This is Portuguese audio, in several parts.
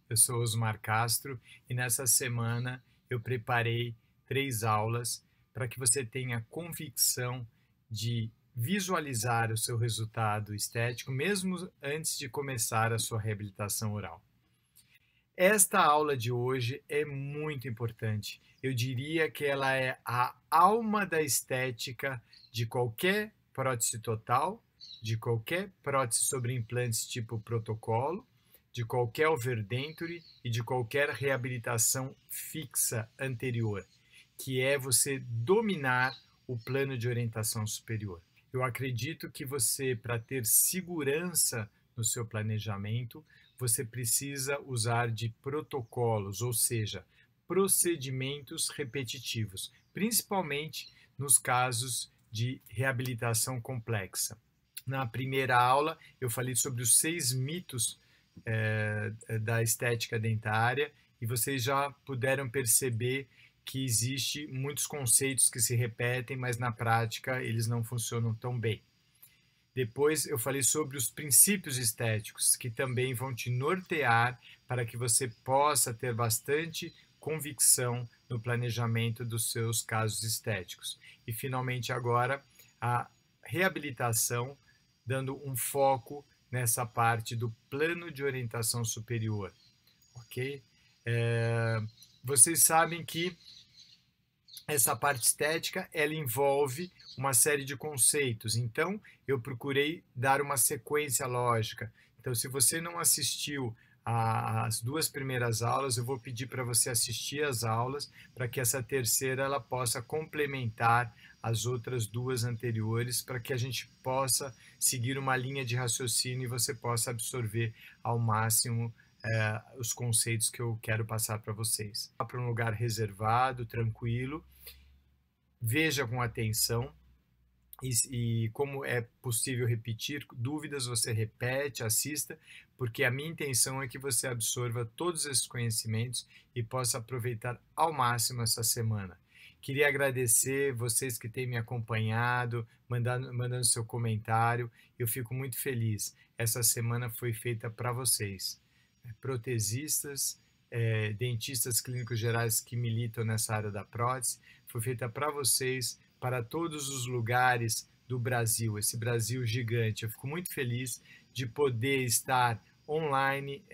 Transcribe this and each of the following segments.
Eu sou Osmar Castro e nessa semana eu preparei 3 aulas para que você tenha convicção de visualizar o seu resultado estético mesmo antes de começar a sua reabilitação oral. Esta aula de hoje é muito importante. Eu diria que ela é a alma da estética de qualquer prótese total, de qualquer prótese sobre implantes tipo protocolo, de qualquer overdenture e de qualquer reabilitação fixa anterior, que é você dominar o plano de orientação superior. Eu acredito que você, para ter segurança no seu planejamento, você precisa usar de protocolos, ou seja, procedimentos repetitivos, principalmente nos casos de reabilitação complexa. Na primeira aula, eu falei sobre os 6 mitos da estética dentária e vocês já puderam perceber que existe muitos conceitos que se repetem, mas na prática eles não funcionam tão bem. Depois eu falei sobre os princípios estéticos, que também vão te nortear para que você possa ter bastante convicção no planejamento dos seus casos estéticos. E finalmente agora a reabilitação, dando um foco nessa parte do plano de orientação superior, ok? Vocês sabem que essa parte estética, ela envolve uma série de conceitos. Então, eu procurei dar uma sequência lógica. Então, se você não assistiu às 2 primeiras aulas, eu vou pedir para você assistir às aulas, para que essa terceira ela possa complementar as outras 2 anteriores, para que a gente possa seguir uma linha de raciocínio e você possa absorver ao máximo os conceitos que eu quero passar para vocês. Vá para um lugar reservado, tranquilo, veja com atenção e como é possível repetir dúvidas, você repete, assista, porque a minha intenção é que você absorva todos esses conhecimentos e possa aproveitar ao máximo essa semana. Queria agradecer vocês que têm me acompanhado, mandando seu comentário. Eu fico muito feliz. Essa semana foi feita para vocês, protesistas, dentistas clínicos gerais que militam nessa área da prótese. Foi feita para vocês, para todos os lugares do Brasil, esse Brasil gigante. Eu fico muito feliz de poder estar online,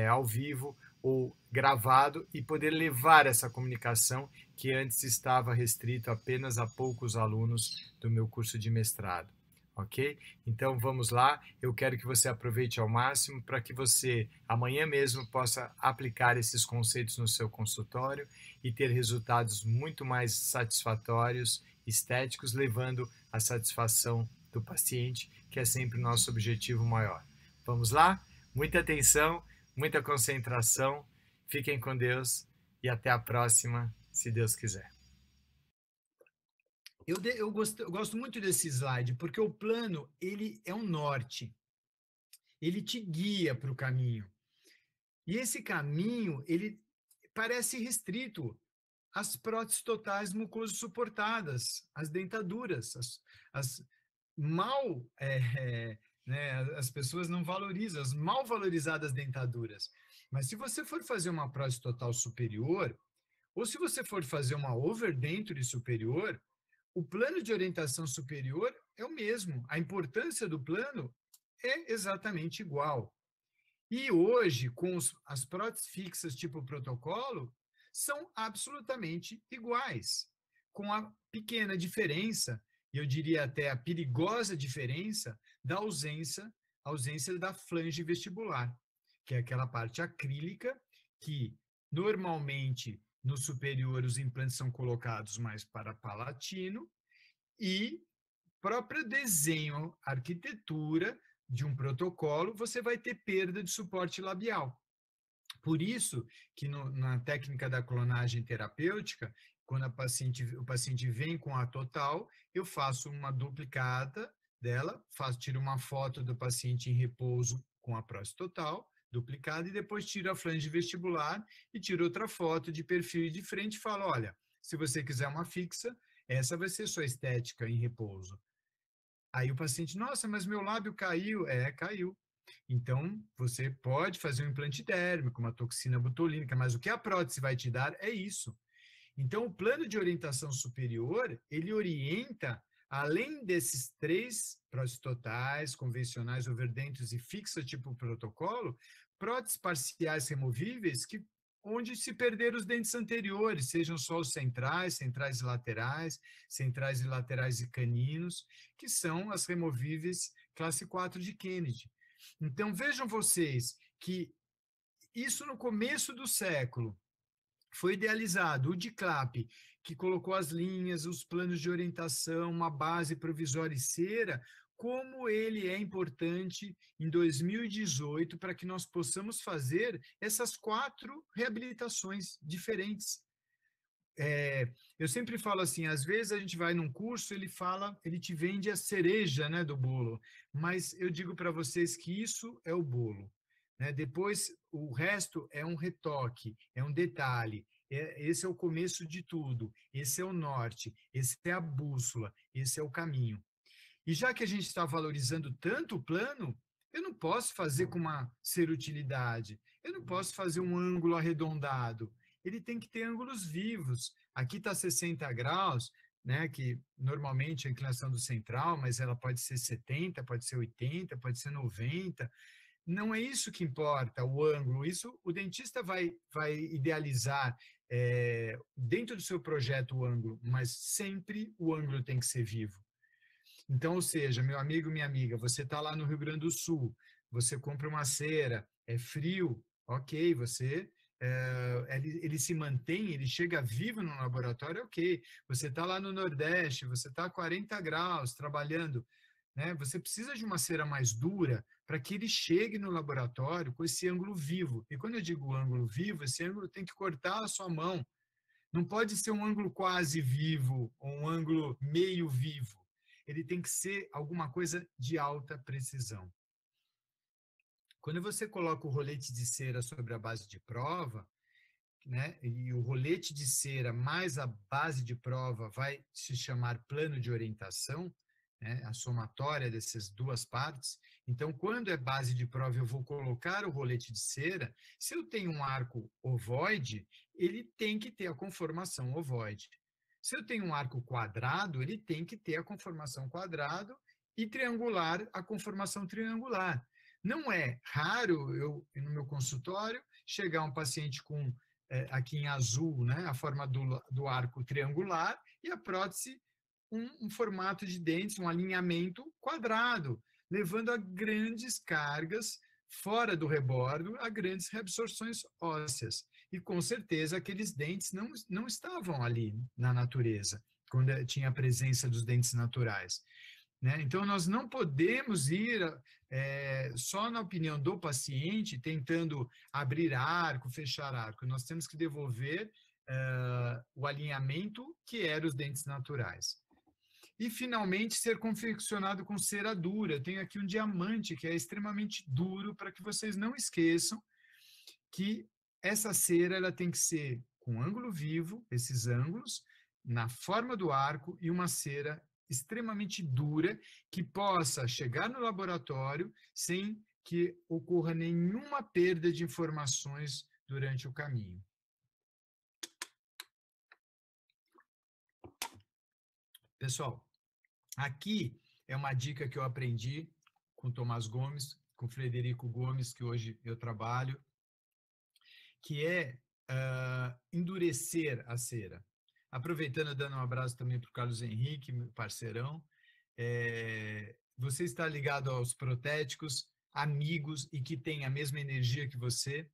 ao vivo ou gravado e poder levar essa comunicação que antes estava restrito apenas a poucos alunos do meu curso de mestrado. Ok? Então vamos lá, eu quero que você aproveite ao máximo para que você amanhã mesmo possa aplicar esses conceitos no seu consultório e ter resultados muito mais satisfatórios, estéticos, levando a satisfação do paciente, que é sempre o nosso objetivo maior. Vamos lá? Muita atenção, muita concentração, fiquem com Deus e até a próxima, se Deus quiser. Eu gosto muito desse slide, porque o plano, ele é um norte, ele te guia para o caminho. E esse caminho, ele parece restrito às próteses totais mucoso-suportadas, às dentaduras, as mal, né, as pessoas não valorizam, as mal valorizadas dentaduras. Mas se você for fazer uma prótese total superior, ou se você for fazer uma overdenture superior, o plano de orientação superior é o mesmo. A importância do plano é exatamente igual. E hoje, com as próteses fixas tipo protocolo, são absolutamente iguais, com a pequena diferença, e eu diria até a perigosa diferença, da ausência da flange vestibular, que é aquela parte acrílica que, normalmente, no superior, os implantes são colocados mais para palatino e próprio desenho, arquitetura de um protocolo, você vai ter perda de suporte labial. Por isso que na técnica da clonagem terapêutica, quando o paciente vem com a total, eu faço uma duplicata dela, tiro uma foto do paciente em repouso com a prótese total, duplicada, e depois tiro a flange vestibular e tiro outra foto de perfil e de frente e falo, olha, se você quiser uma fixa, essa vai ser sua estética em repouso. Aí o paciente, nossa, mas meu lábio caiu. Caiu. Então, você pode fazer um implante térmico, uma toxina botulínica, mas o que a prótese vai te dar é isso. Então, o plano de orientação superior, ele orienta, além desses 3 próteses totais, convencionais, overdentos e fixa tipo protocolo, próteses parciais removíveis onde se perder os dentes anteriores, sejam só os centrais, centrais e laterais e caninos, que são as removíveis classe 4 de Kennedy. Então, vejam vocês que isso no começo do século foi idealizado o DICLAP, que colocou as linhas, os planos de orientação, uma base provisória e cera, como ele é importante em 2018 para que nós possamos fazer essas 4 reabilitações diferentes. Eu sempre falo assim, às vezes a gente vai num curso, ele te vende a cereja, né, do bolo, mas eu digo para vocês que isso é o bolo. Né? Depois, o resto é um retoque, é um detalhe. Esse é o começo de tudo, esse é o norte, esse é a bússola, esse é o caminho. E já que a gente está valorizando tanto o plano, eu não posso fazer com uma serutilidade, eu não posso fazer um ângulo arredondado, ele tem que ter ângulos vivos. Aqui está 60 graus, né, que normalmente é a inclinação do central, mas ela pode ser 70, pode ser 80, pode ser 90. Não é isso que importa, o ângulo. Isso o dentista vai idealizar dentro do seu projeto o ângulo, mas sempre o ângulo tem que ser vivo. Então, ou seja, meu amigo, minha amiga, você está lá no Rio Grande do Sul, você compra uma cera, é frio, ok, ele se mantém, ele chega vivo no laboratório, ok. Você está lá no Nordeste, você está a 40 graus trabalhando, né? Você precisa de uma cera mais dura para que ele chegue no laboratório com esse ângulo vivo. E quando eu digo ângulo vivo, esse ângulo tem que cortar a sua mão. Não pode ser um ângulo quase vivo ou um ângulo meio vivo. Ele tem que ser alguma coisa de alta precisão. Quando você coloca o rolete de cera sobre a base de prova, né, e o rolete de cera mais a base de prova vai se chamar plano de orientação, né, a somatória dessas 2 partes. Então, quando é base de prova, eu vou colocar o rolete de cera. Se eu tenho um arco ovoide, ele tem que ter a conformação ovoide. Se eu tenho um arco quadrado, ele tem que ter a conformação quadrado e triangular, a conformação triangular. Não é raro eu, no meu consultório, chegar um paciente com, aqui em azul, né, a forma do arco triangular e a prótese um formato de dentes, um alinhamento quadrado, levando a grandes cargas fora do rebordo, a grandes reabsorções ósseas. E, com certeza, aqueles dentes não estavam ali na natureza, quando tinha a presença dos dentes naturais. Né? Então, nós não podemos ir só na opinião do paciente, tentando abrir arco, fechar arco. Nós temos que devolver o alinhamento que eram os dentes naturais. E, finalmente, ser confeccionado com cera dura. Eu tenho aqui um diamante que é extremamente duro, para que vocês não esqueçam que essa cera ela tem que ser com ângulo vivo, esses ângulos, na forma do arco, e uma cera extremamente dura, que possa chegar no laboratório sem que ocorra nenhuma perda de informações durante o caminho. Pessoal, aqui é uma dica que eu aprendi com Tomás Gomes, com Frederico Gomes, que hoje eu trabalho, que é endurecer a cera. Aproveitando, dando um abraço também para o Carlos Henrique, meu parceirão. Você está ligado aos protéticos, amigos e que tem a mesma energia que você.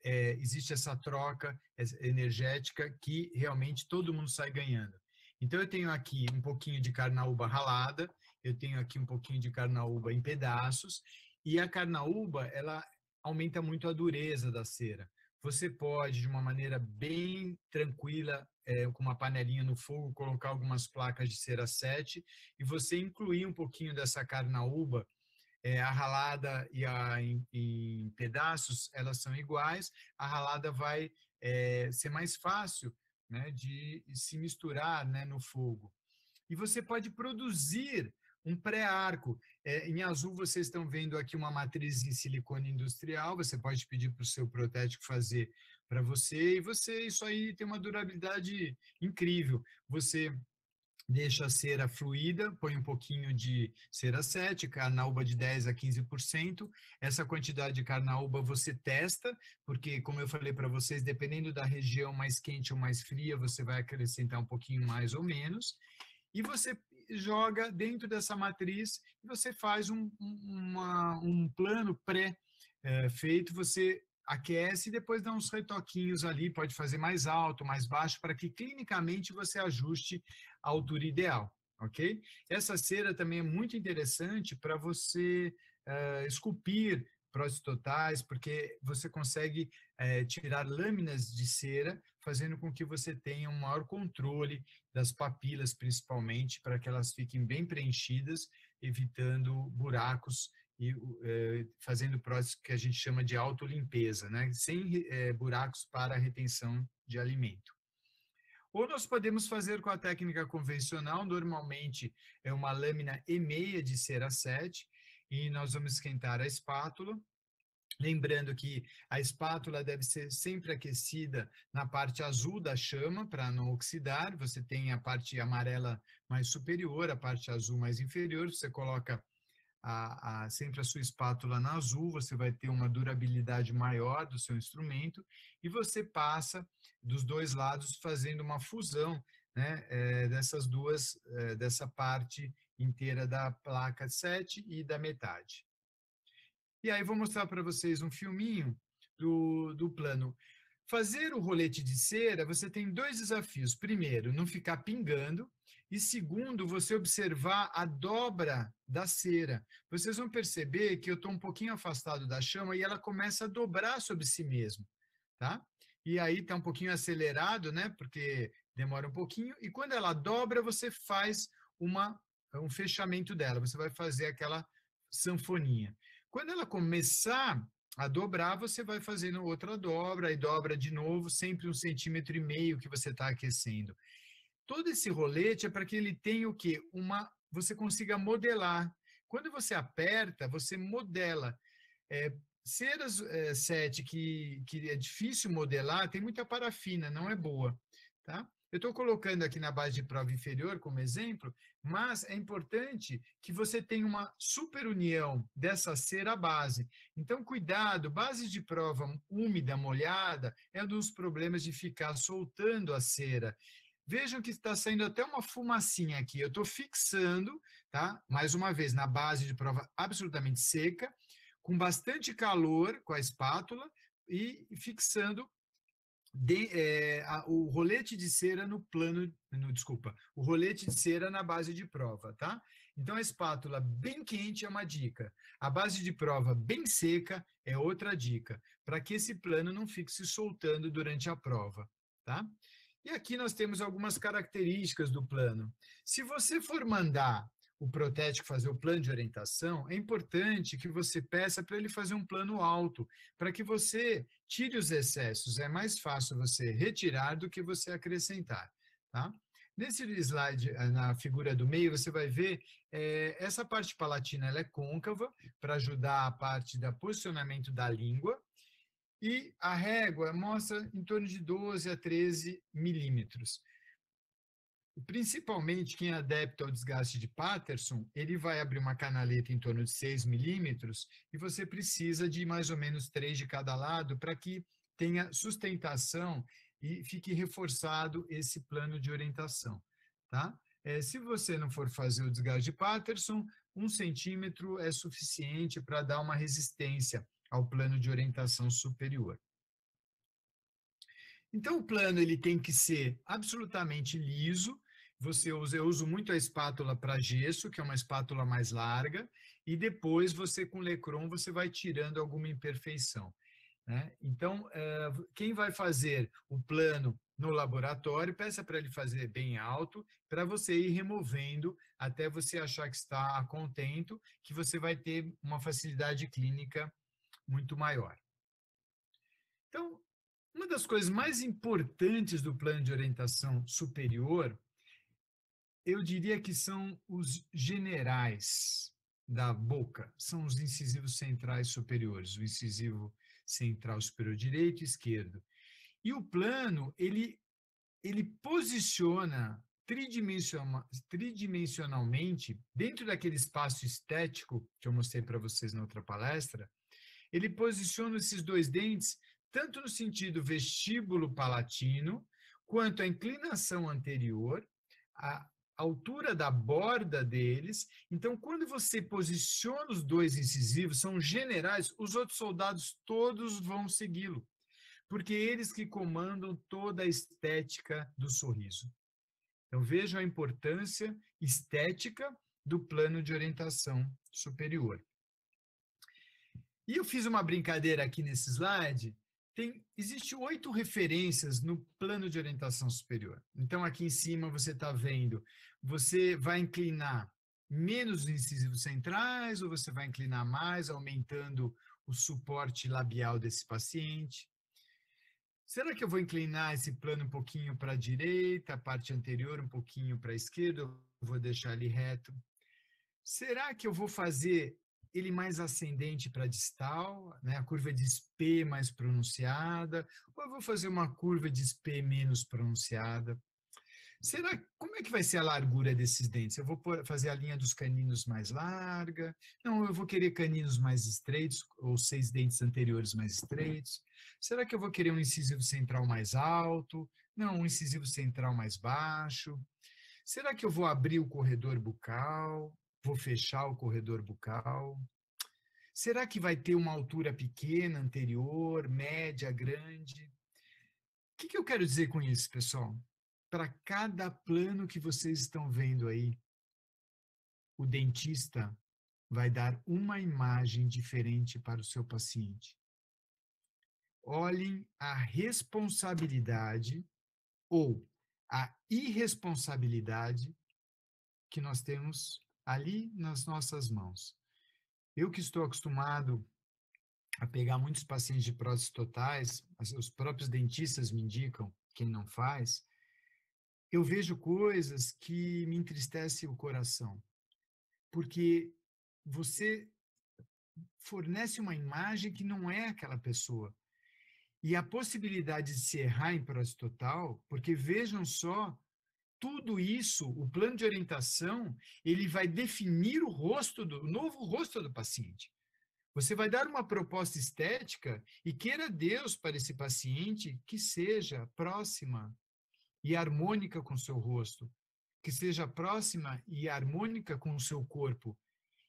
Existe essa troca energética que realmente todo mundo sai ganhando. Então, eu tenho aqui um pouquinho de carnaúba ralada, eu tenho aqui um pouquinho de carnaúba em pedaços, e a carnaúba, ela aumenta muito a dureza da cera. Você pode, de uma maneira bem tranquila, com uma panelinha no fogo, colocar algumas placas de cera 7 e você incluir um pouquinho dessa carnaúba. A ralada e em pedaços, elas são iguais, a ralada vai ser mais fácil, né, de se misturar, né, no fogo. E você pode produzir um pré-arco. Em azul, vocês estão vendo aqui uma matriz em silicone industrial, você pode pedir para o seu protético fazer para você, e isso aí tem uma durabilidade incrível. Você deixa a cera fluida, põe um pouquinho de cera acética, carnaúba de 10 a 15%. Essa quantidade de carnaúba você testa, porque, como eu falei para vocês, dependendo da região mais quente ou mais fria, você vai acrescentar um pouquinho mais ou menos. E você joga dentro dessa matriz e você faz um plano pré-feito, você aquece e depois dá uns retoquinhos ali, pode fazer mais alto, mais baixo, para que clinicamente você ajuste a altura ideal, ok? Essa cera também é muito interessante para você esculpir próteses totais, porque você consegue tirar lâminas de cera, fazendo com que você tenha um maior controle das papilas, principalmente, para que elas fiquem bem preenchidas, evitando buracos e fazendo próteses que a gente chama de autolimpeza, né? Sem buracos para a retenção de alimento. Ou nós podemos fazer com a técnica convencional, normalmente é uma lâmina E6 de cera 7, e nós vamos esquentar a espátula. Lembrando que a espátula deve ser sempre aquecida na parte azul da chama para não oxidar. Você tem a parte amarela mais superior, a parte azul mais inferior. Você coloca sempre a sua espátula na azul, você vai ter uma durabilidade maior do seu instrumento e você passa dos dois lados fazendo uma fusão, né, dessa parte inteira da placa 7 e da metade. E aí vou mostrar para vocês um filminho do plano. Fazer o rolete de cera, você tem dois desafios. Primeiro, não ficar pingando. E segundo, você observar a dobra da cera. Vocês vão perceber que eu estou um pouquinho afastado da chama e ela começa a dobrar sobre si mesmo, tá? E aí está um pouquinho acelerado, né? Porque demora um pouquinho. E quando ela dobra, você faz um fechamento dela. Você vai fazer aquela sanfoninha. Quando ela começar a dobrar, você vai fazendo outra dobra, e dobra de novo, sempre 1,5 centímetros que você está aquecendo. Todo esse rolete é para que ele tenha o quê? Você consiga modelar. Quando você aperta, você modela. Ceras 7 que é difícil modelar, tem muita parafina, não é boa, tá? Eu estou colocando aqui na base de prova inferior como exemplo, mas é importante que você tenha uma superunião dessa cera base. Então, cuidado, base de prova úmida, molhada, é um dos problemas de ficar soltando a cera. Vejam que está saindo até uma fumacinha aqui. Eu estou fixando, tá? Mais uma vez, na base de prova absolutamente seca, com bastante calor com a espátula e fixando o rolete de cera o rolete de cera na base de prova, tá? Então, a espátula bem quente é uma dica. A base de prova bem seca é outra dica, para que esse plano não fique se soltando durante a prova, tá? E aqui nós temos algumas características do plano. Se você for mandar o protético fazer o plano de orientação, é importante que você peça para ele fazer um plano alto, para que você tire os excessos. É mais fácil você retirar do que você acrescentar, tá? Nesse slide, na figura do meio, você vai ver essa parte palatina ela é côncava, para ajudar a parte do posicionamento da língua, e a régua mostra em torno de 12 a 13 milímetros. Principalmente quem é adepto ao desgaste de Patterson, ele vai abrir uma canaleta em torno de 6 milímetros e você precisa de mais ou menos 3 de cada lado para que tenha sustentação e fique reforçado esse plano de orientação, tá? Se você não for fazer o desgaste de Patterson, 1 centímetro é suficiente para dar uma resistência ao plano de orientação superior. Então, o plano ele tem que ser absolutamente liso. Eu uso muito a espátula para gesso, que é uma espátula mais larga, e depois você, com Lecron, você vai tirando alguma imperfeição, né? Então, quem vai fazer o plano no laboratório, peça para ele fazer bem alto, para você ir removendo até você achar que está contento, que você vai ter uma facilidade clínica muito maior. Então, uma das coisas mais importantes do plano de orientação superior eu diria que são os generais da boca, são os incisivos centrais superiores, o incisivo central superior direito e esquerdo. E o plano, ele posiciona tridimensionalmente, dentro daquele espaço estético que eu mostrei para vocês na outra palestra, ele posiciona esses dois dentes tanto no sentido vestíbulo-palatino, quanto a inclinação anterior, a altura da borda deles. Então, quando você posiciona os dois incisivos, são generais, os outros soldados todos vão segui-lo, porque eles que comandam toda a estética do sorriso. Então, vejam a importância estética do plano de orientação superior. E eu fiz uma brincadeira aqui nesse slide. Existe 8 referências no plano de orientação superior. Então, aqui em cima você está vendo, você vai inclinar menos os incisivos centrais ou você vai inclinar mais, aumentando o suporte labial desse paciente. Será que eu vou inclinar esse plano um pouquinho para a direita, a parte anterior um pouquinho para a esquerda, eu vou deixar ele reto? Será que eu vou fazer ele mais ascendente para distal, né? A curva de Spee mais pronunciada, ou eu vou fazer uma curva de Spee menos pronunciada? Como é que vai ser a largura desses dentes? Eu vou fazer a linha dos caninos mais larga? Não, eu vou querer caninos mais estreitos, ou 6 dentes anteriores mais estreitos? Será que eu vou querer um incisivo central mais alto? Não, um incisivo central mais baixo? Será que eu vou abrir o corredor bucal? Vou fechar o corredor bucal? Será que vai ter uma altura pequena, anterior, média, grande? O que eu quero dizer com isso, pessoal? Para cada plano que vocês estão vendo aí, o dentista vai dar uma imagem diferente para o seu paciente. Olhem a responsabilidade ou a irresponsabilidade que nós temos ali nas nossas mãos. Eu que estou acostumado a pegar muitos pacientes de próteses totais, os próprios dentistas me indicam, quem não faz, eu vejo coisas que me entristecem o coração, porque você fornece uma imagem que não é aquela pessoa. E a possibilidade de se errar em prótese total, porque vejam só, tudo isso, o plano de orientação, ele vai definir o novo rosto do paciente. Você vai dar uma proposta estética e queira Deus para esse paciente que seja próxima e harmônica com o seu rosto, que seja próxima e harmônica com o seu corpo,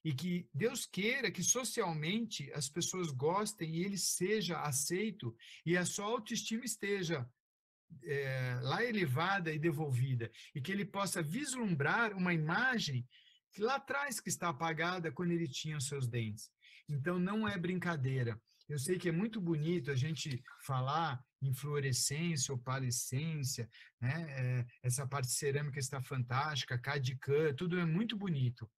e que Deus queira que socialmente as pessoas gostem e ele seja aceito e a sua autoestima esteja lá elevada e devolvida, e que ele possa vislumbrar uma imagem que lá atrás que está apagada quando ele tinha os seus dentes. Então, não é brincadeira. Eu sei que é muito bonito a gente falar em fluorescência, opalescência, né? Essa parte cerâmica está fantástica, CAD/CAM, tudo é muito bonito.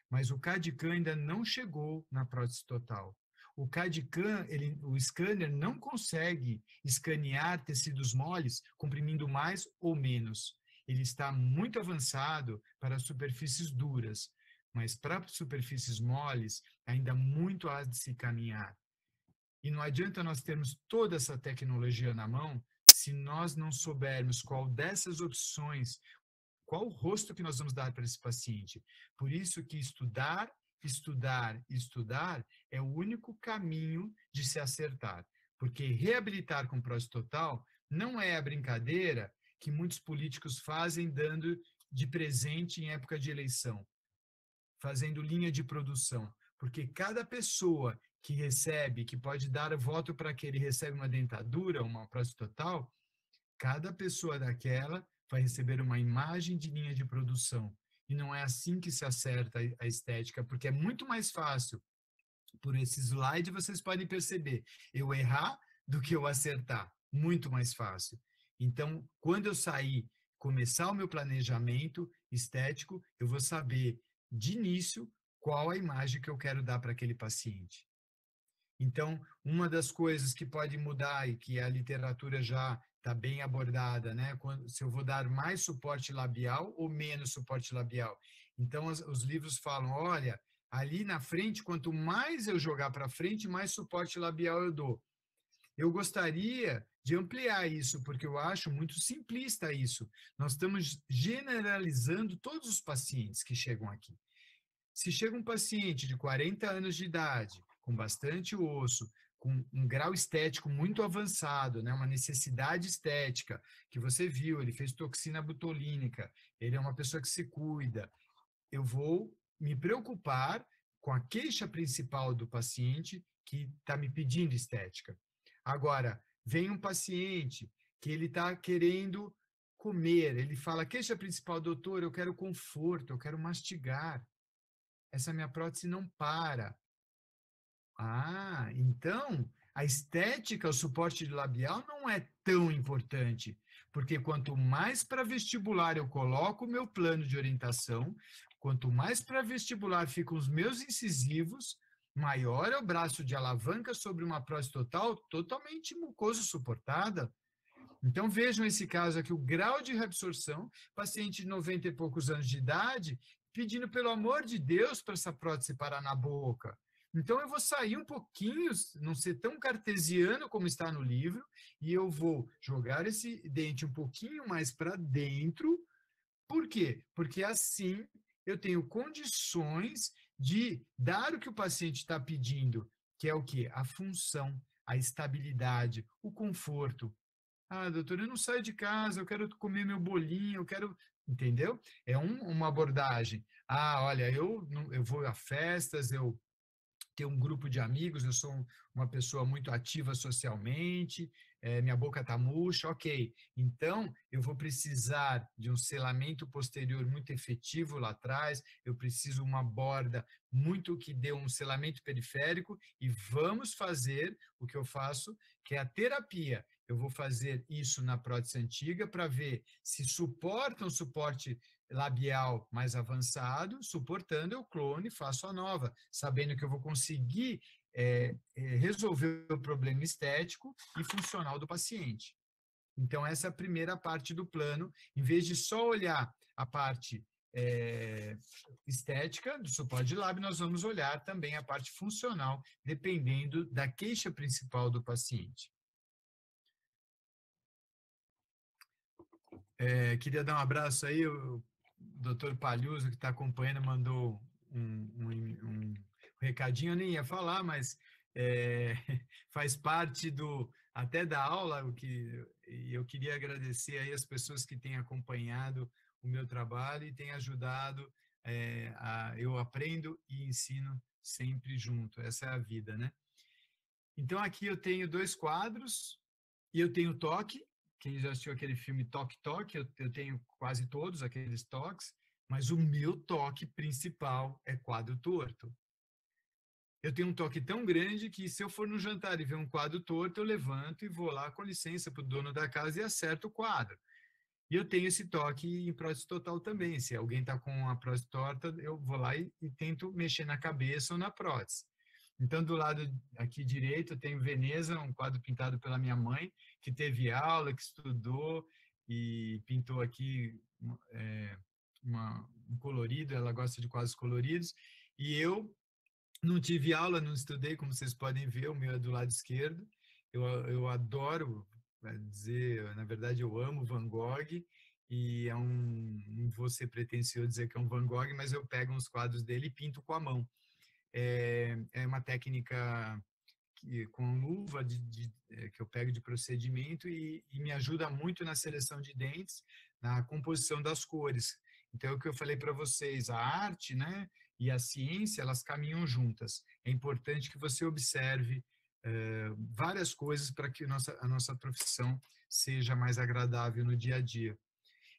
Mas o CAD/CAM ainda não chegou na prótese total. O CAD/CAM, o scanner não consegue escanear tecidos moles comprimindo mais ou menos. Ele está muito avançado para superfícies duras, mas para superfícies moles ainda muito há de se caminhar. E não adianta nós termos toda essa tecnologia na mão se nós não soubermos qual dessas opções, qual o rosto que nós vamos dar para esse paciente. Por isso que estudar, estudar, estudar é o único caminho de se acertar. Porque reabilitar com prótese total não é a brincadeira que muitos políticos fazem dando de presente em época de eleição, fazendo linha de produção. Porque cada pessoa que recebe, que pode dar voto para que ele recebe uma dentadura, uma prótese total, cada pessoa daquela vai receber uma imagem de linha de produção. E não é assim que se acerta a estética, porque é muito mais fácil, por esse slide vocês podem perceber, eu errar do que eu acertar. Muito mais fácil. Então, quando eu sair, começar o meu planejamento estético, eu vou saber, de início, qual a imagem que eu quero dar para aquele paciente. Então, uma das coisas que pode mudar e que a literatura já está bem abordada, né? Se eu vou dar mais suporte labial ou menos suporte labial. Então, os livros falam, olha, ali na frente, quanto mais eu jogar para frente, mais suporte labial eu dou. Eu gostaria de ampliar isso, porque eu acho muito simplista isso. Nós estamos generalizando todos os pacientes que chegam aqui. Se chega um paciente de 40 anos de idade, com bastante osso, com um grau estético muito avançado, né, uma necessidade estética, que você viu, ele fez toxina botulínica, ele é uma pessoa que se cuida, eu vou me preocupar com a queixa principal do paciente que está me pedindo estética. Agora, vem um paciente que ele está querendo comer, ele fala, queixa principal, doutor, eu quero conforto, eu quero mastigar, essa minha prótese não para. Ah, então a estética, o suporte labial não é tão importante, porque quanto mais para vestibular eu coloco o meu plano de orientação, quanto mais para vestibular ficam os meus incisivos, maior é o braço de alavanca sobre uma prótese total totalmente mucoso suportada. Então vejam esse caso aqui, o grau de reabsorção, paciente de 90 e poucos anos de idade, pedindo pelo amor de Deus para essa prótese parar na boca. Então eu vou sair um pouquinho, não ser tão cartesiano como está no livro, e eu vou jogar esse dente um pouquinho mais para dentro. Por quê? Porque assim eu tenho condições de dar o que o paciente está pedindo, que é o quê? A função, a estabilidade, o conforto. Ah, doutor, eu não saio de casa, eu quero comer meu bolinho, eu quero. Entendeu? É uma abordagem. Ah, olha, eu vou a festas, eu tenho um grupo de amigos, eu sou uma pessoa muito ativa socialmente, minha boca está murcha, ok. Então, eu vou precisar de um selamento posterior muito efetivo lá atrás, eu preciso uma borda muito que dê um selamento periférico e vamos fazer o que eu faço, que é a terapia. Eu vou fazer isso na prótese antiga para ver se suporta um suporte labial mais avançado, suportando, eu clono e faço a nova, sabendo que eu vou conseguir resolver o problema estético e funcional do paciente. Então, essa é a primeira parte do plano, em vez de só olhar a parte estética do suporte de lábio, nós vamos olhar também a parte funcional, dependendo da queixa principal do paciente. Queria dar um abraço aí, o doutor Palhuso, que está acompanhando, mandou um recadinho, eu nem ia falar, mas faz parte até da aula, e eu queria agradecer aí as pessoas que têm acompanhado o meu trabalho e têm ajudado, eu aprendo e ensino sempre junto, essa é a vida, né? Então, aqui eu tenho 2 quadros, e eu tenho toque. Quem já assistiu aquele filme Toque Toque, eu tenho quase todos aqueles toques, mas o meu toque principal é quadro torto. Eu tenho um toque tão grande que, se eu for no jantar e ver um quadro torto, eu levanto e vou lá com licença para o dono da casa e acerto o quadro. E eu tenho esse toque em prótese total também. Se alguém está com a prótese torta, eu vou lá e tento mexer na cabeça ou na prótese. Então, do lado aqui direito, eu tenho Veneza, um quadro pintado pela minha mãe, que teve aula, que estudou e pintou aqui um colorido, ela gosta de quadros coloridos. E eu não tive aula, não estudei, como vocês podem ver, o meu é do lado esquerdo. Eu adoro, dizer, na verdade, eu amo Van Gogh, e não vou ser pretensioso dizer que é um Van Gogh, mas eu pego uns quadros dele e pinto com a mão. É uma técnica com luva que eu pego de procedimento e me ajuda muito na seleção de dentes, na composição das cores. Então, é o que eu falei para vocês, a arte, né, e a ciência, elas caminham juntas. É importante que você observe várias coisas para que a nossa profissão seja mais agradável no dia a dia.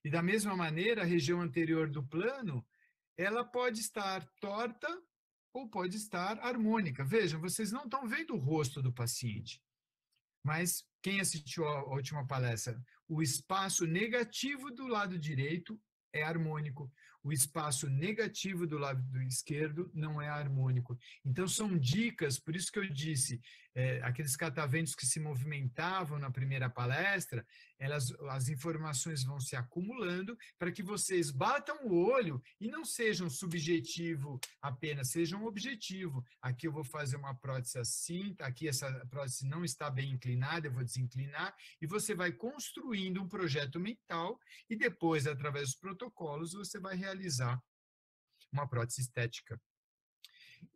E da mesma maneira, a região anterior do plano, ela pode estar torta ou pode estar harmônica. Vejam, vocês não estão vendo o rosto do paciente, mas quem assistiu à última palestra, o espaço negativo do lado direito é harmônico, o espaço negativo do lado esquerdo não é harmônico. Então, são dicas, por isso que eu disse, aqueles cataventos que se movimentavam na primeira palestra, as informações vão se acumulando para que vocês batam o olho e não sejam subjetivo apenas, sejam objetivo. Aqui eu vou fazer uma prótese assim, aqui essa prótese não está bem inclinada, eu vou desinclinar, e você vai construindo um projeto mental e depois, através dos protocolos, você vai realizar uma prótese estética.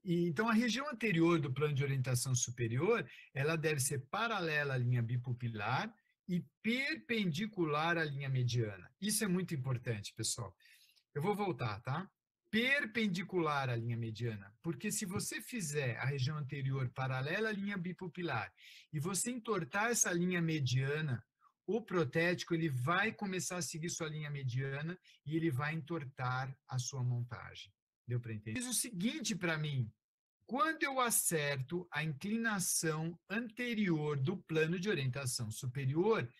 Então, a região anterior do plano de orientação superior, ela deve ser paralela à linha bipupilar e perpendicular à linha mediana. Isso é muito importante, pessoal. Eu vou voltar, tá? Perpendicular à linha mediana, porque se você fizer a região anterior paralela à linha bipupilar e você entortar essa linha mediana, o protético ele vai começar a seguir sua linha mediana e ele vai entortar a sua montagem. Deu para entender? Diz o seguinte para mim: quando eu acerto a inclinação anterior do plano de orientação superior,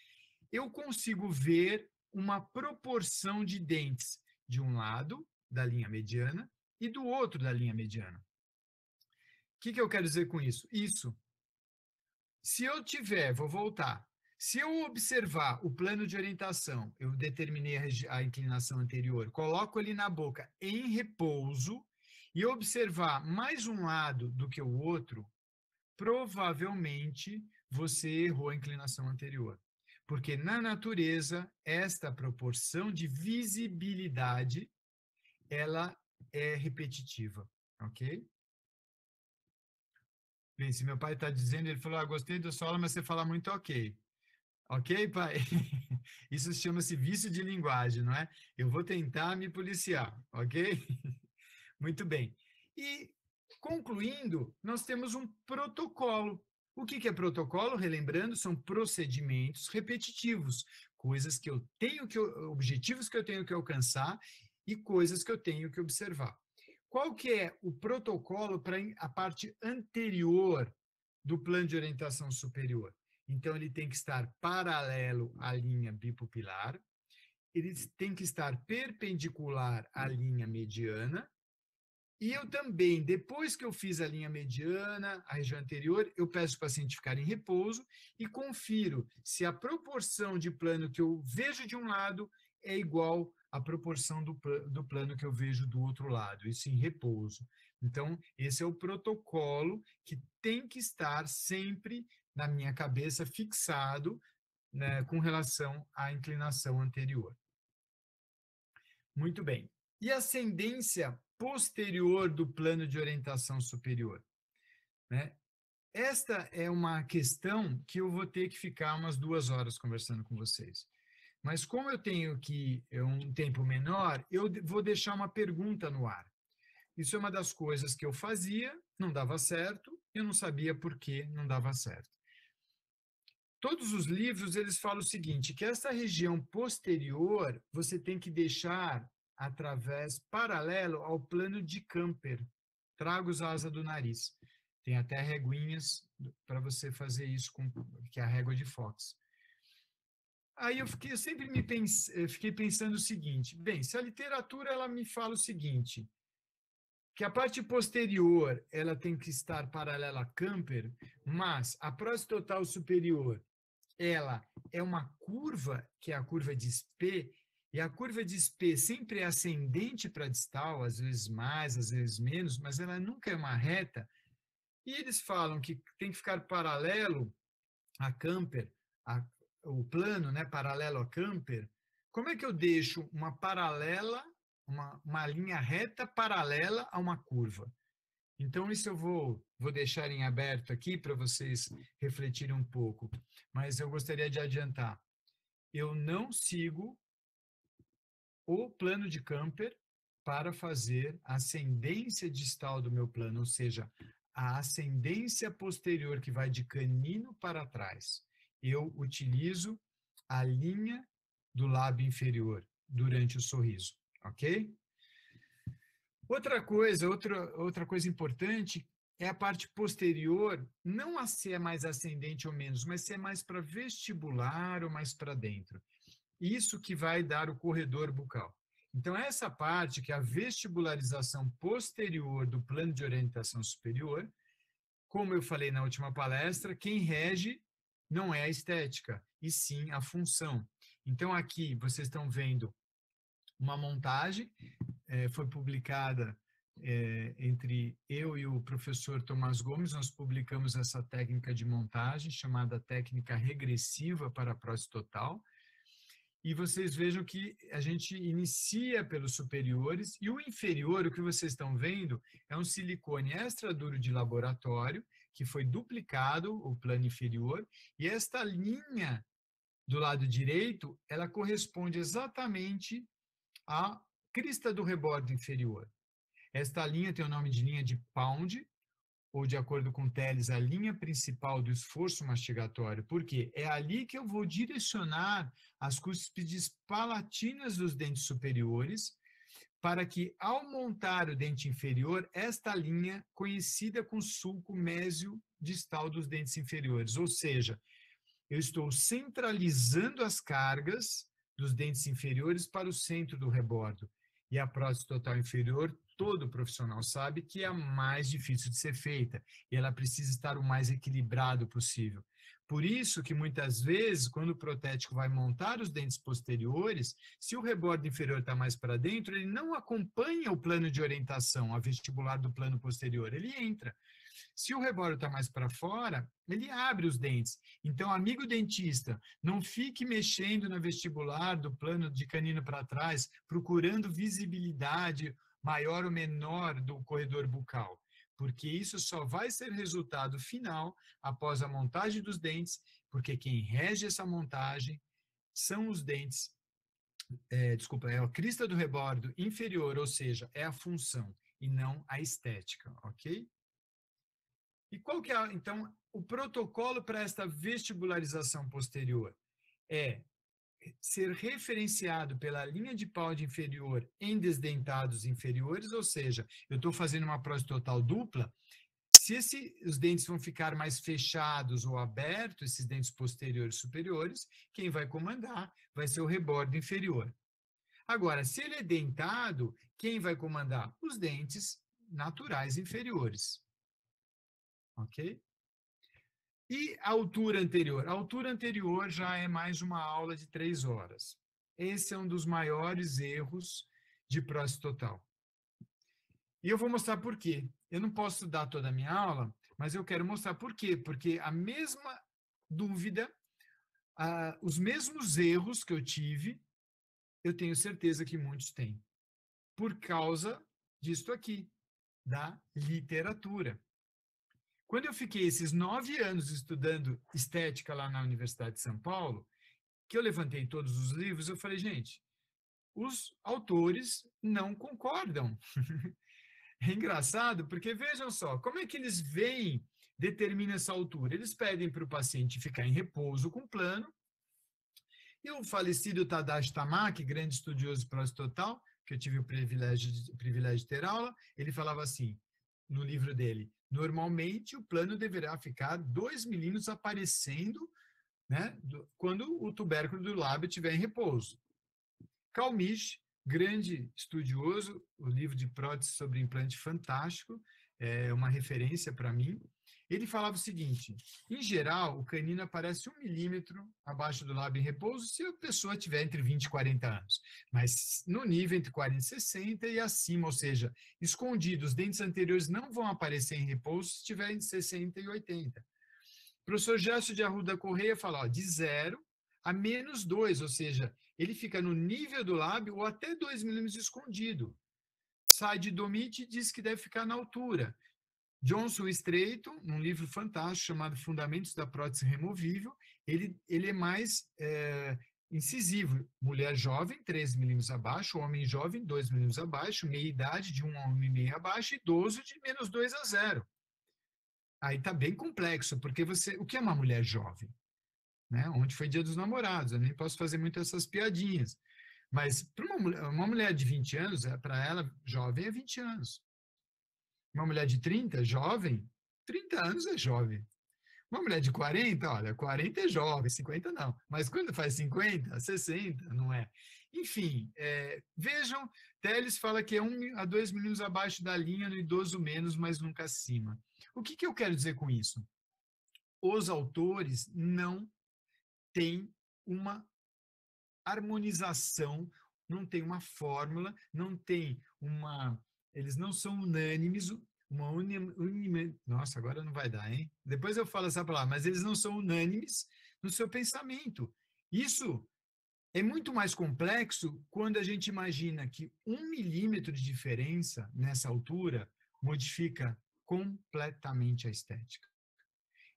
eu consigo ver uma proporção de dentes de um lado da linha mediana e do outro da linha mediana. O que eu quero dizer com isso? Se eu tiver, vou voltar, se eu observar o plano de orientação, eu determinei a inclinação anterior, coloco ele na boca em repouso e observar mais um lado do que o outro, provavelmente você errou a inclinação anterior. Porque na natureza, esta proporção de visibilidade, ela é repetitiva, ok? Bem, se meu pai está dizendo, ele falou, gostei da sua aula, mas você fala muito ok. Ok, pai? Isso chama-se vício de linguagem, não é? Eu vou tentar me policiar, ok? Muito bem. E, concluindo, nós temos um protocolo. O que é protocolo? Relembrando, são procedimentos repetitivos, coisas que eu tenho que, objetivos que eu tenho que alcançar e coisas que eu tenho que observar. Qual que é o protocolo para a parte anterior do plano de orientação superior? Então, ele tem que estar paralelo à linha bipupilar, ele tem que estar perpendicular à linha mediana, e eu também, depois que eu fiz a linha mediana, a região anterior, eu peço para o paciente ficar em repouso e confiro se a proporção de plano que eu vejo de um lado é igual à proporção do plano que eu vejo do outro lado, isso em repouso. Então, esse é o protocolo que tem que estar sempre na minha cabeça, fixado, né, com relação à inclinação anterior. Muito bem. E a ascendência posterior do plano de orientação superior? Né? Esta é uma questão que eu vou ter que ficar umas 2 horas conversando com vocês. Mas como eu tenho um tempo menor, eu vou deixar uma pergunta no ar. Isso é uma das coisas que eu fazia, não dava certo, eu não sabia por que não dava certo. Todos os livros, eles falam o seguinte, que essa região posterior, você tem que deixar paralelo ao plano de Camper, tragos à asa do nariz. Tem até reguinhas para você fazer isso, que é a régua de Fox. Aí eu fiquei pensando o seguinte, bem, se a literatura ela me fala o seguinte, que a parte posterior ela tem que estar paralela a Camper, mas a prótese total superior ela é uma curva, que é a curva de Spee, e a curva de Spee sempre é ascendente para distal, às vezes mais, às vezes menos, mas ela nunca é uma reta. E eles falam que tem que ficar paralelo a Camper, o plano, né, paralelo a Camper. Como é que eu deixo uma linha reta paralela a uma curva? Então, isso eu vou deixar em aberto aqui para vocês refletirem um pouco, mas eu gostaria de adiantar. Eu não sigo o plano de Camper para fazer a ascendência distal do meu plano, ou seja, a ascendência posterior que vai de canino para trás. Eu utilizo a linha do lábio inferior durante o sorriso, ok? Outra coisa importante é a parte posterior, não a se é mais ascendente ou menos, mas se é mais para vestibular ou mais para dentro. Isso que vai dar o corredor bucal. Então, essa parte, que é a vestibularização posterior do plano de orientação superior, como eu falei na última palestra, quem rege não é a estética, e sim a função. Então, aqui vocês estão vendo uma montagem, foi publicada entre eu e o professor Tomás Gomes, nós publicamos essa técnica de montagem, chamada técnica regressiva para a prótese total, e vocês vejam que a gente inicia pelos superiores, e o inferior, o que vocês estão vendo, é um silicone extra duro de laboratório, que foi duplicado, o plano inferior, e esta linha do lado direito, ela corresponde exatamente à crista do rebordo inferior. Esta linha tem o nome de linha de Pound, ou de acordo com Telles, a linha principal do esforço mastigatório, porque é ali que eu vou direcionar as cúspides palatinas dos dentes superiores, para que, ao montar o dente inferior, esta linha conhecida com sulco mésio-distal dos dentes inferiores, ou seja, eu estou centralizando as cargas dos dentes inferiores para o centro do rebordo. E a prótese total inferior, todo profissional sabe que é a mais difícil de ser feita, e ela precisa estar o mais equilibrado possível. Por isso que, muitas vezes, quando o protético vai montar os dentes posteriores, se o rebordo inferior está mais para dentro, ele não acompanha o plano de orientação, a vestibular do plano posterior, ele entra. Se o rebordo está mais para fora, ele abre os dentes. Então, amigo dentista, não fique mexendo na vestibular do plano de canino para trás, procurando visibilidade maior ou menor do corredor bucal, porque isso só vai ser resultado final após a montagem dos dentes, porque quem rege essa montagem são os dentes, é a crista do rebordo inferior, ou seja, é a função e não a estética, ok? E qual que é, então, o protocolo para esta vestibularização posterior? É ser referenciado pela linha de Pound inferior em desdentados inferiores, ou seja, eu estou fazendo uma prótese total dupla, se os dentes vão ficar mais fechados ou abertos, esses dentes posteriores e superiores, quem vai comandar vai ser o rebordo inferior. Agora, se ele é dentado, quem vai comandar? Os dentes naturais inferiores. Ok? E a altura anterior? A altura anterior já é mais uma aula de 3 horas. Esse é um dos maiores erros de prótese total. E eu vou mostrar por quê. Eu não posso dar toda a minha aula, mas eu quero mostrar por quê. Porque a mesma dúvida, os mesmos erros que eu tive, eu tenho certeza que muitos têm. Por causa disto aqui, da literatura. Quando eu fiquei esses 9 anos estudando estética lá na Universidade de São Paulo, que eu levantei todos os livros, eu falei, gente, os autores não concordam. É engraçado, porque vejam só, como é que eles veem, determinam essa altura? Eles pedem para o paciente ficar em repouso com plano, e o falecido Tadashi Tamaki, grande estudioso de prótese total, que eu tive o privilégio de ter aula, ele falava assim, no livro dele, normalmente o plano deverá ficar 2 milímetros aparecendo, né, quando o tubérculo do lábio estiver em repouso. Kalmish, grande estudioso, o livro de prótese sobre implante fantástico, é uma referência para mim. Ele falava o seguinte, em geral, o canino aparece 1 milímetro abaixo do lábio em repouso se a pessoa tiver entre 20 e 40 anos, mas no nível entre 40 e 60 e acima, ou seja, escondido, os dentes anteriores não vão aparecer em repouso se estiver entre 60 e 80. O professor Gerson de Arruda Correia fala, ó, de 0 a menos 2, ou seja, ele fica no nível do lábio ou até 2 milímetros escondido. Said Domit diz que deve ficar na altura. Johnson Estreito, num livro fantástico chamado Fundamentos da Prótese Removível, ele é mais incisivo. Mulher jovem, 13 milímetros abaixo, homem jovem, 2 milímetros abaixo, meia-idade de 1 a 1,5 abaixo, idoso de menos 2 a 0. Aí está bem complexo, porque o que é uma mulher jovem? Né? Ontem foi Dia dos Namorados, eu nem posso fazer muito essas piadinhas. Mas para uma mulher de 20 anos, para ela, jovem é 20 anos. Uma mulher de 30, jovem, 30 anos é jovem. Uma mulher de 40, olha, 40 é jovem, 50 não. Mas quando faz 50, 60, não é? Enfim, vejam, Telles fala que é 1 a 2 milímetros abaixo da linha, no idoso menos, mas nunca acima. O que eu quero dizer com isso? Os autores não têm uma harmonização, não tem uma fórmula, não tem uma. Eles não são unânimes, nossa, agora não vai dar, hein? Depois eu falo essa palavra, mas eles não são unânimes no seu pensamento. Isso é muito mais complexo quando a gente imagina que 1 milímetro de diferença nessa altura modifica completamente a estética.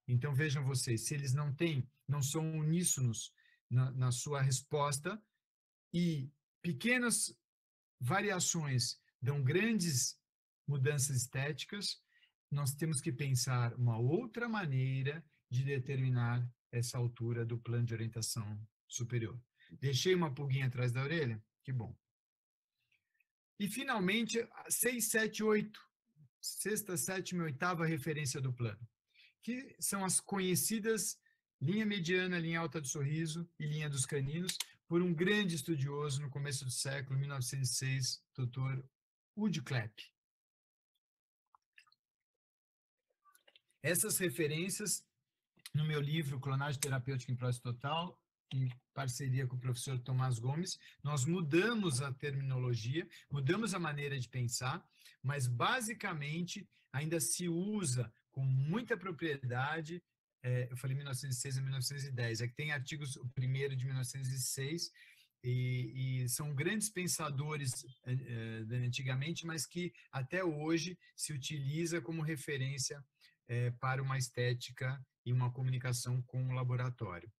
Então vejam vocês, se eles não são uníssonos na sua resposta, e pequenas variações dão grandes mudanças estéticas, nós temos que pensar uma outra maneira de determinar essa altura do plano de orientação superior. Deixei uma pulguinha atrás da orelha? Que bom. E, finalmente, 6, 7, 8, sexta, sétima e oitava referência do plano, que são as conhecidas linha mediana, linha alta do sorriso e linha dos caninos, por um grande estudioso no começo do século, 1906, Dr. Woody Clapp. Essas referências, no meu livro Clonagem Terapêutica em Prótese Total, em parceria com o professor Tomás Gomes, nós mudamos a terminologia, mudamos a maneira de pensar, mas basicamente ainda se usa com muita propriedade. Eu falei 1906 a 1910, é que tem artigos, o primeiro de 1906, e são grandes pensadores antigamente, mas que até hoje se utiliza como referência para uma estética e uma comunicação com o laboratório.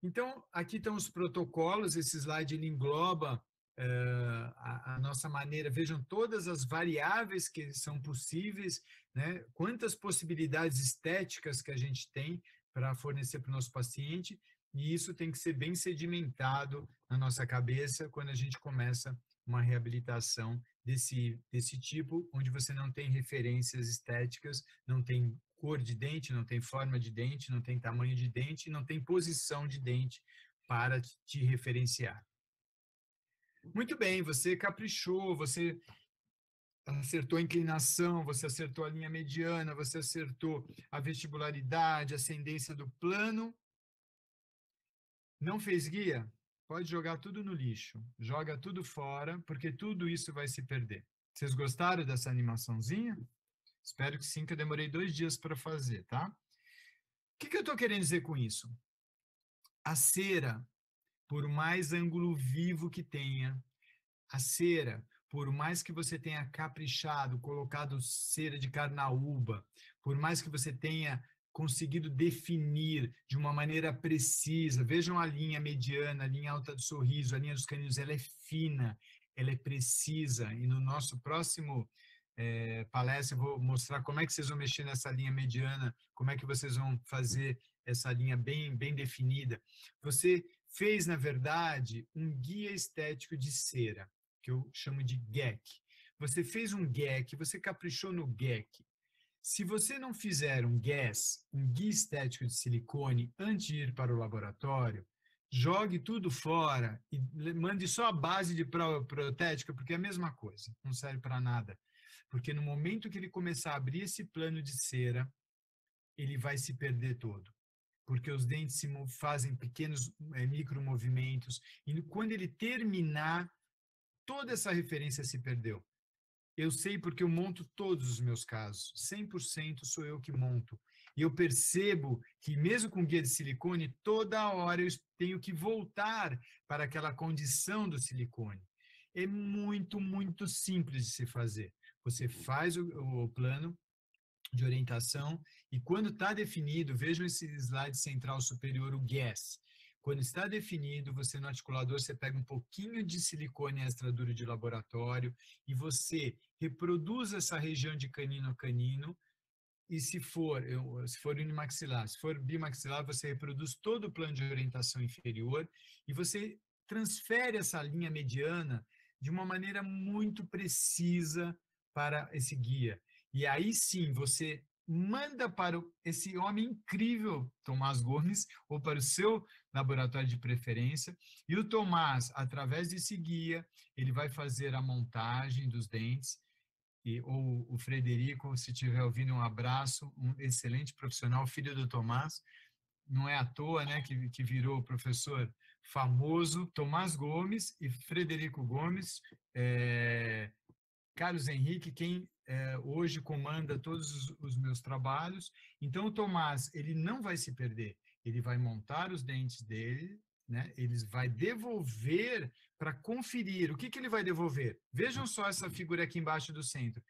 Então, aqui estão os protocolos, esse slide ele engloba a nossa maneira, vejam todas as variáveis que são possíveis, né? Quantas possibilidades estéticas que a gente tem para fornecer para o nosso paciente, e isso tem que ser bem sedimentado na nossa cabeça quando a gente começa uma reabilitação desse tipo, onde você não tem referências estéticas, não tem cor de dente, não tem forma de dente, não tem tamanho de dente, não tem posição de dente para te referenciar. Muito bem, você caprichou, você acertou a inclinação, você acertou a linha mediana, você acertou a vestibularidade, a ascendência do plano. Não fez guia? Pode jogar tudo no lixo. Joga tudo fora, porque tudo isso vai se perder. Vocês gostaram dessa animaçãozinha? Espero que sim, que eu demorei 2 dias para fazer, tá? O que eu estou querendo dizer com isso? A cera, por mais ângulo vivo que tenha, a cera, por mais que você tenha caprichado, colocado cera de carnaúba, por mais que você tenha conseguido definir de uma maneira precisa, vejam a linha mediana, a linha alta do sorriso, a linha dos caninos, ela é fina, ela é precisa, e no nosso próximo palestra eu vou mostrar como é que vocês vão mexer nessa linha mediana, como é que vocês vão fazer essa linha bem, bem definida. Você fez, na verdade, um guia estético de cera, que eu chamo de GEC. Você fez um GEC, você caprichou no GEC. Se você não fizer um GES, um guia estético de silicone, antes de ir para o laboratório, jogue tudo fora e mande só a base de protética, porque é a mesma coisa, não serve para nada. Porque no momento que ele começar a abrir esse plano de cera, ele vai se perder todo. Porque os dentes se fazem pequenos micromovimentos, e quando ele terminar, toda essa referência se perdeu. Eu sei porque eu monto todos os meus casos, 100% sou eu que monto. E eu percebo que mesmo com guia de silicone, toda hora eu tenho que voltar para aquela condição do silicone. É muito, muito simples de se fazer. Você faz o plano de orientação e quando está definido, vejam esse slide central superior, o GES. Quando está definido, você no articulador, você pega um pouquinho de silicone extra duro de laboratório e você reproduz essa região de canino a canino, e se for unimaxilar, se for bimaxilar, você reproduz todo o plano de orientação inferior e você transfere essa linha mediana de uma maneira muito precisa para esse guia. E aí sim, você manda para esse homem incrível, Tomás Gomes, ou para o seu laboratório de preferência, e o Tomás, através desse guia, ele vai fazer a montagem dos dentes, ou o Frederico, se estiver ouvindo, um abraço, um excelente profissional, filho do Tomás, não é à toa, né, que virou professor famoso, Tomás Gomes e Frederico Gomes, Carlos Henrique, quem hoje comanda todos os meus trabalhos. Então, o Tomás, ele não vai se perder, ele vai montar os dentes dele, né? Ele vai devolver para conferir. O que ele vai devolver? Vejam só essa figura aqui embaixo do centro.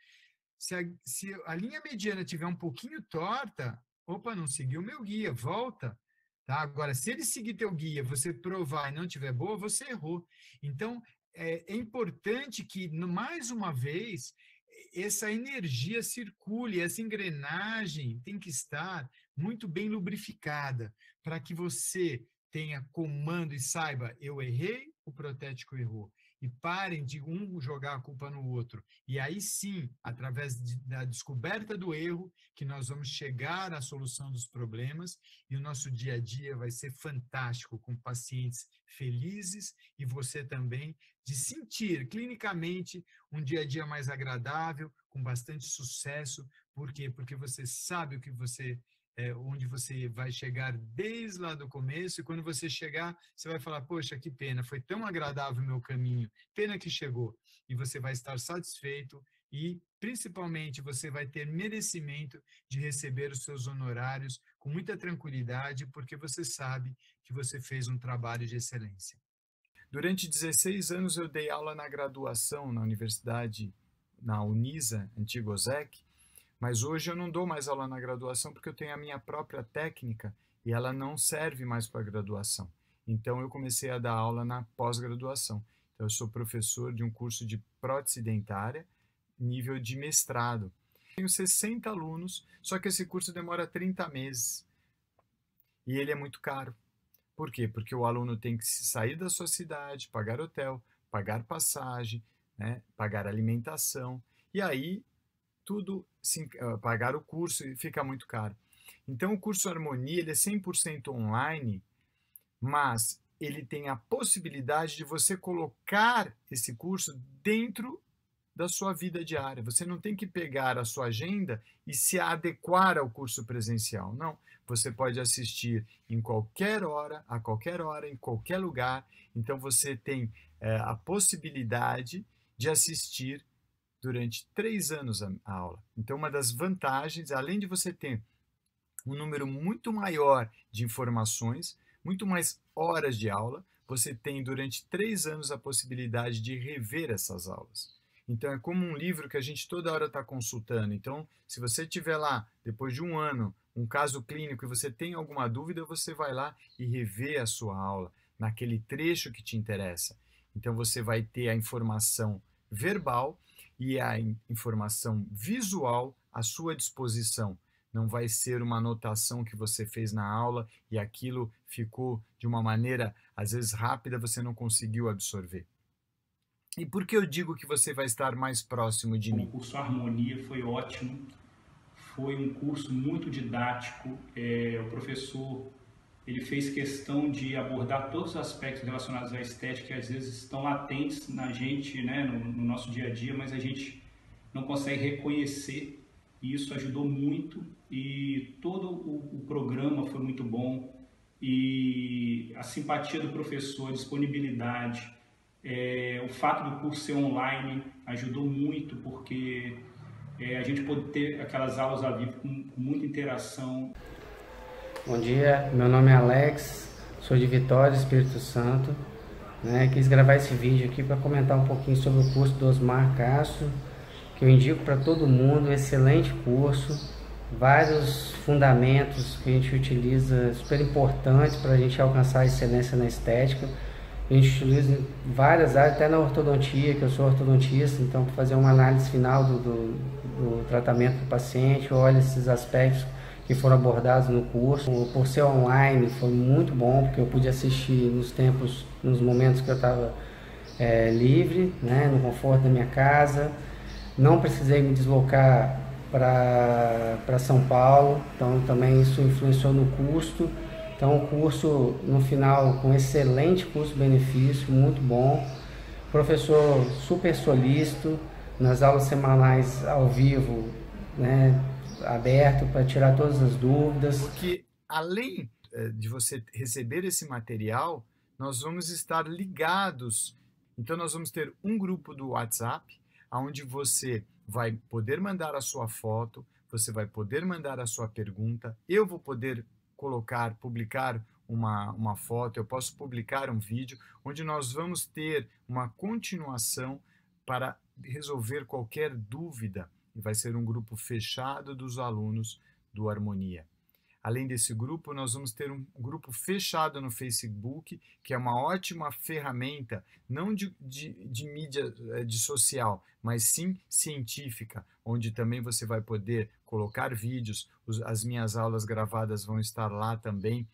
Se a linha mediana tiver um pouquinho torta, opa, não seguiu o meu guia, volta. Tá? Agora, se ele seguir teu guia, você provar e não tiver boa, você errou. Então, é importante que, mais uma vez, essa energia circule, essa engrenagem tem que estar muito bem lubrificada, para que você tenha comando e saiba, eu errei, o protético errou. E parem de um jogar a culpa no outro. E aí sim, através da descoberta do erro, que nós vamos chegar à solução dos problemas, e o nosso dia a dia vai ser fantástico, com pacientes felizes, e você também, de sentir clinicamente um dia a dia mais agradável, com bastante sucesso. Por quê? Porque você sabe o que onde você vai chegar desde lá do começo, e quando você chegar, você vai falar, poxa, que pena, foi tão agradável o meu caminho, pena que chegou. E você vai estar satisfeito e, principalmente, você vai ter merecimento de receber os seus honorários com muita tranquilidade, porque você sabe que você fez um trabalho de excelência. Durante 16 anos eu dei aula na graduação na universidade, na Unisa, antigo OSEC, mas hoje eu não dou mais aula na graduação porque eu tenho a minha própria técnica e ela não serve mais para a graduação. Então eu comecei a dar aula na pós-graduação. Então eu sou professor de um curso de prótese dentária, nível de mestrado. Tenho 60 alunos, só que esse curso demora 30 meses e ele é muito caro. Por quê? Porque o aluno tem que sair da sua cidade, pagar hotel, pagar passagem, né, pagar alimentação, e aí tudo, pagar o curso, e fica muito caro. Então, o curso Harmonia ele é 100% online, mas ele tem a possibilidade de você colocar esse curso dentro da sua vida diária. Você não tem que pegar a sua agenda e se adequar ao curso presencial. Não, você pode assistir em qualquer hora, a qualquer hora, em qualquer lugar. Então, você tem a possibilidade de assistir durante 3 anos a aula. Então, uma das vantagens, além de você ter um número muito maior de informações, muito mais horas de aula, você tem durante 3 anos a possibilidade de rever essas aulas. Então, é como um livro que a gente toda hora está consultando. Então, se você tiver lá, depois de um ano, um caso clínico e você tem alguma dúvida, você vai lá e revê a sua aula naquele trecho que te interessa. Então, você vai ter a informação verbal e a informação visual à sua disposição. Não vai ser uma anotação que você fez na aula e aquilo ficou de uma maneira, às vezes, rápida, você não conseguiu absorver. E por que eu digo que você vai estar mais próximo de mim? O curso Harmonia foi ótimo, foi um curso muito didático, o professor ele fez questão de abordar todos os aspectos relacionados à estética que às vezes estão latentes na gente, né, no nosso dia a dia, mas a gente não consegue reconhecer, e isso ajudou muito, e todo o programa foi muito bom, e a simpatia do professor, a disponibilidade, o fato do curso ser online ajudou muito, porque a gente pôde ter aquelas aulas ao vivo com muita interação. Bom dia, meu nome é Alex, sou de Vitória, Espírito Santo. Quis gravar esse vídeo aqui para comentar um pouquinho sobre o curso do Osmar Castro, que eu indico para todo mundo, excelente curso, vários fundamentos que a gente utiliza, super importantes para a gente alcançar a excelência na estética. A gente utiliza em várias áreas, até na ortodontia, que eu sou ortodontista, então para fazer uma análise final do tratamento do paciente, olha esses aspectos que foram abordados no curso. Por ser online foi muito bom, porque eu pude assistir nos momentos que eu estava livre, né, no conforto da minha casa. Não precisei me deslocar para São Paulo, então também isso influenciou no custo. Então o curso, no final, com excelente custo-benefício, muito bom. Professor super solícito, nas aulas semanais ao vivo, né, aberto para tirar todas as dúvidas. Porque além de você receber esse material, nós vamos estar ligados. Então nós vamos ter um grupo do WhatsApp, onde você vai poder mandar a sua foto, você vai poder mandar a sua pergunta, eu vou poder publicar uma foto, eu posso publicar um vídeo, onde nós vamos ter uma continuação para resolver qualquer dúvida. E vai ser um grupo fechado dos alunos do Harmonia. Além desse grupo, nós vamos ter um grupo fechado no Facebook, que é uma ótima ferramenta, não de mídia de social, mas sim científica, onde também você vai poder colocar vídeos, as minhas aulas gravadas vão estar lá também,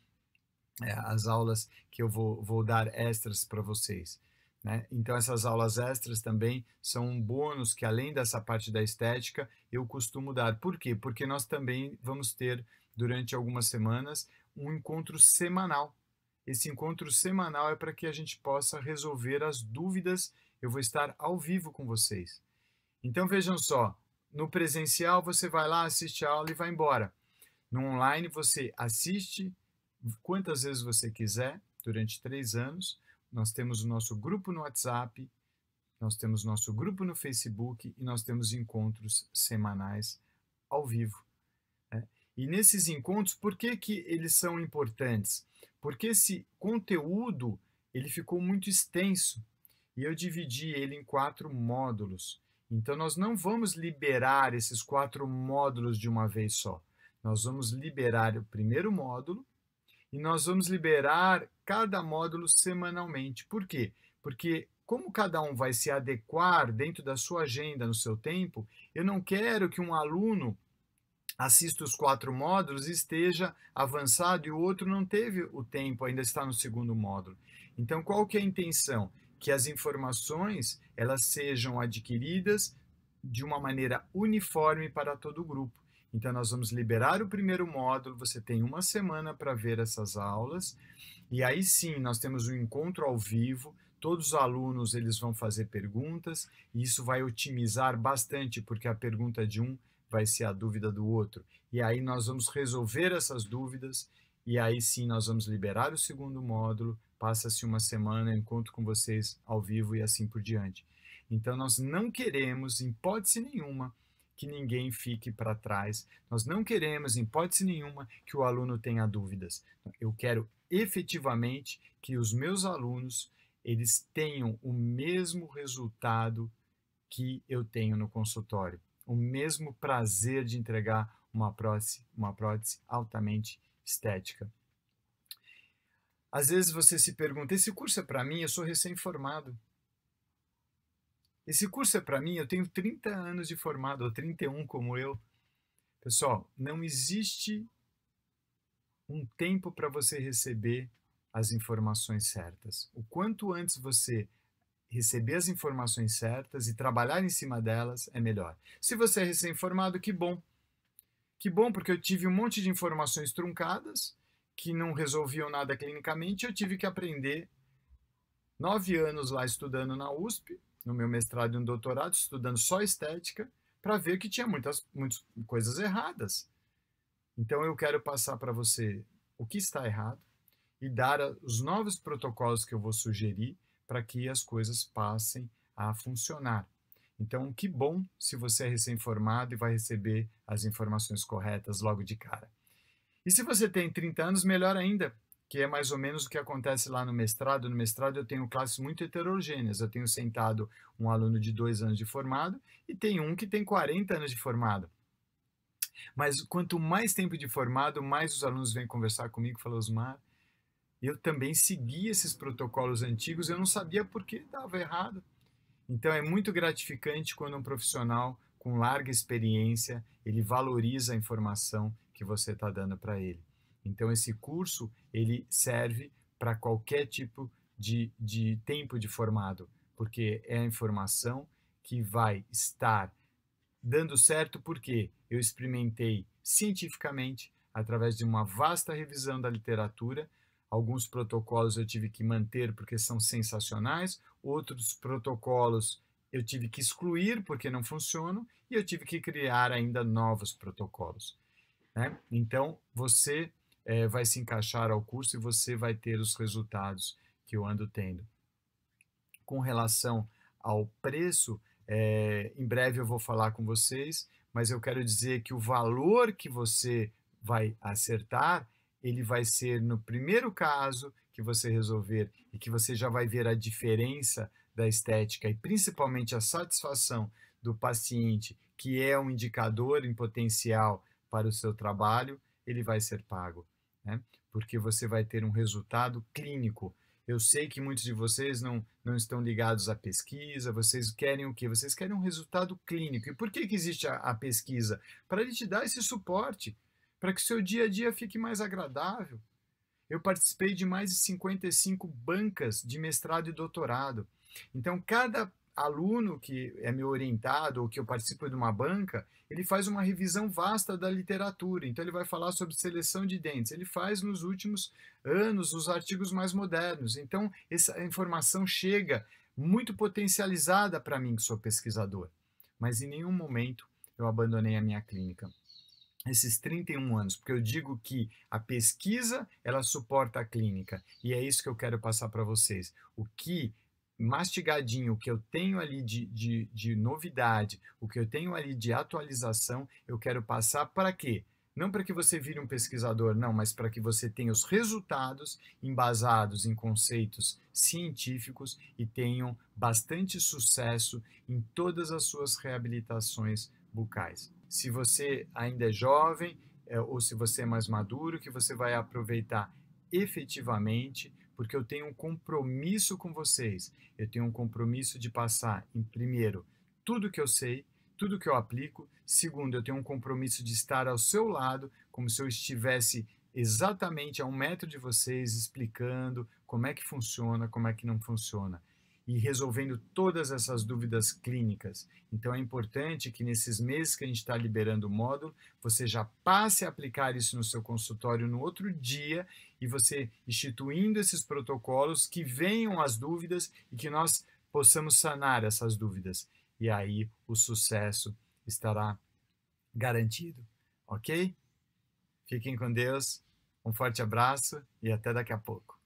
as aulas que eu vou dar extras para vocês. Né? Então, essas aulas extras também são um bônus que, além dessa parte da estética, eu costumo dar. Por quê? Porque nós também vamos ter, durante algumas semanas, um encontro semanal. Esse encontro semanal é para que a gente possa resolver as dúvidas. Eu vou estar ao vivo com vocês. Então, vejam só, no presencial você vai lá, assiste a aula e vai embora. No online você assiste quantas vezes você quiser, durante 3 anos. Nós temos o nosso grupo no WhatsApp, nós temos nosso grupo no Facebook e nós temos encontros semanais ao vivo. Né? E nesses encontros, por que eles são importantes? Porque esse conteúdo ele ficou muito extenso e eu dividi ele em 4 módulos. Então, nós não vamos liberar esses 4 módulos de uma vez só. Nós vamos liberar o primeiro módulo, e nós vamos liberar cada módulo semanalmente. Por quê? Porque como cada um vai se adequar dentro da sua agenda, no seu tempo, eu não quero que um aluno assista os 4 módulos e esteja avançado e o outro não teve o tempo, ainda está no segundo módulo. Então, qual que é a intenção? Que as informações elas sejam adquiridas de uma maneira uniforme para todo o grupo. Então, nós vamos liberar o primeiro módulo, você tem 1 semana para ver essas aulas, e aí sim, nós temos um encontro ao vivo, todos os alunos eles vão fazer perguntas, e isso vai otimizar bastante, porque a pergunta de um vai ser a dúvida do outro. E aí nós vamos resolver essas dúvidas, e aí sim nós vamos liberar o segundo módulo, passa-se 1 semana, eu encontro com vocês ao vivo e assim por diante. Então, nós não queremos, em hipótese nenhuma, que ninguém fique para trás. Nós não queremos, em hipótese nenhuma, que o aluno tenha dúvidas. Eu quero efetivamente que os meus alunos eles tenham o mesmo resultado que eu tenho no consultório, o mesmo prazer de entregar uma prótese altamente estética. Às vezes você se pergunta, esse curso é para mim? Eu sou recém-formado. Esse curso é para mim, eu tenho 30 anos de formado, ou 31 como eu. Pessoal, não existe um tempo para você receber as informações certas. O quanto antes você receber as informações certas e trabalhar em cima delas, é melhor. Se você é recém-formado, que bom. Que bom, porque eu tive um monte de informações truncadas, que não resolviam nada clinicamente, eu tive que aprender 9 anos lá estudando na USP, no meu mestrado e no doutorado, estudando só estética, para ver que tinha muitas coisas erradas. Então, eu quero passar para você o que está errado e dar os novos protocolos que eu vou sugerir para que as coisas passem a funcionar. Então, que bom se você é recém-formado e vai receber as informações corretas logo de cara. E se você tem 30 anos, melhor ainda, que é mais ou menos o que acontece lá no mestrado. No mestrado eu tenho classes muito heterogêneas. Eu tenho sentado um aluno de 2 anos de formado e tem um que tem 40 anos de formado. Mas quanto mais tempo de formado, mais os alunos vêm conversar comigo e falam, Osmar, eu também segui esses protocolos antigos, eu não sabia por que estava errado. Então é muito gratificante quando um profissional com larga experiência, ele valoriza a informação que você está dando para ele. Então, esse curso, ele serve para qualquer tipo de tempo de formado, porque é a informação que vai estar dando certo porque eu experimentei cientificamente, através de uma vasta revisão da literatura. Alguns protocolos eu tive que manter porque são sensacionais, outros protocolos eu tive que excluir porque não funcionam, e eu tive que criar ainda novos protocolos, né? Então, você vai se encaixar ao curso e você vai ter os resultados que eu ando tendo. Com relação ao preço, em breve eu vou falar com vocês, mas eu quero dizer que o valor que você vai acertar, ele vai ser no primeiro caso que você resolver e que você já vai ver a diferença da estética e principalmente a satisfação do paciente, que é um indicador em potencial para o seu trabalho, ele vai ser pago, né? Porque você vai ter um resultado clínico. Eu sei que muitos de vocês não estão ligados à pesquisa, vocês querem o quê? Vocês querem um resultado clínico. E por que existe a pesquisa? Para ele te dar esse suporte, para que o seu dia a dia fique mais agradável. Eu participei de mais de 55 bancas de mestrado e doutorado. Então, cada aluno que é meu orientado ou que eu participo de uma banca, ele faz uma revisão vasta da literatura. Então, ele vai falar sobre seleção de dentes. Ele faz nos últimos anos os artigos mais modernos. Então, essa informação chega muito potencializada para mim, que sou pesquisador. Mas em nenhum momento eu abandonei a minha clínica. Esses 31 anos, porque eu digo que a pesquisa, ela suporta a clínica. E é isso que eu quero passar para vocês. O que mastigadinho, o que eu tenho ali de novidade, o que eu tenho ali de atualização, eu quero passar para quê? Não para que você vire um pesquisador, não, mas para que você tenha os resultados embasados em conceitos científicos e tenham bastante sucesso em todas as suas reabilitações bucais. Se você ainda é jovem, ou se você é mais maduro, que você vai aproveitar efetivamente, porque eu tenho um compromisso com vocês. Eu tenho um compromisso de passar, em primeiro, tudo que eu sei, tudo que eu aplico. Segundo, eu tenho um compromisso de estar ao seu lado, como se eu estivesse exatamente a 1 metro de vocês, explicando como é que funciona, como é que não funciona, e resolvendo todas essas dúvidas clínicas. Então, é importante que nesses meses que a gente está liberando o módulo, você já passe a aplicar isso no seu consultório no outro dia e você instituindo esses protocolos, que venham as dúvidas e que nós possamos sanar essas dúvidas. E aí o sucesso estará garantido, ok? Fiquem com Deus, um forte abraço e até daqui a pouco.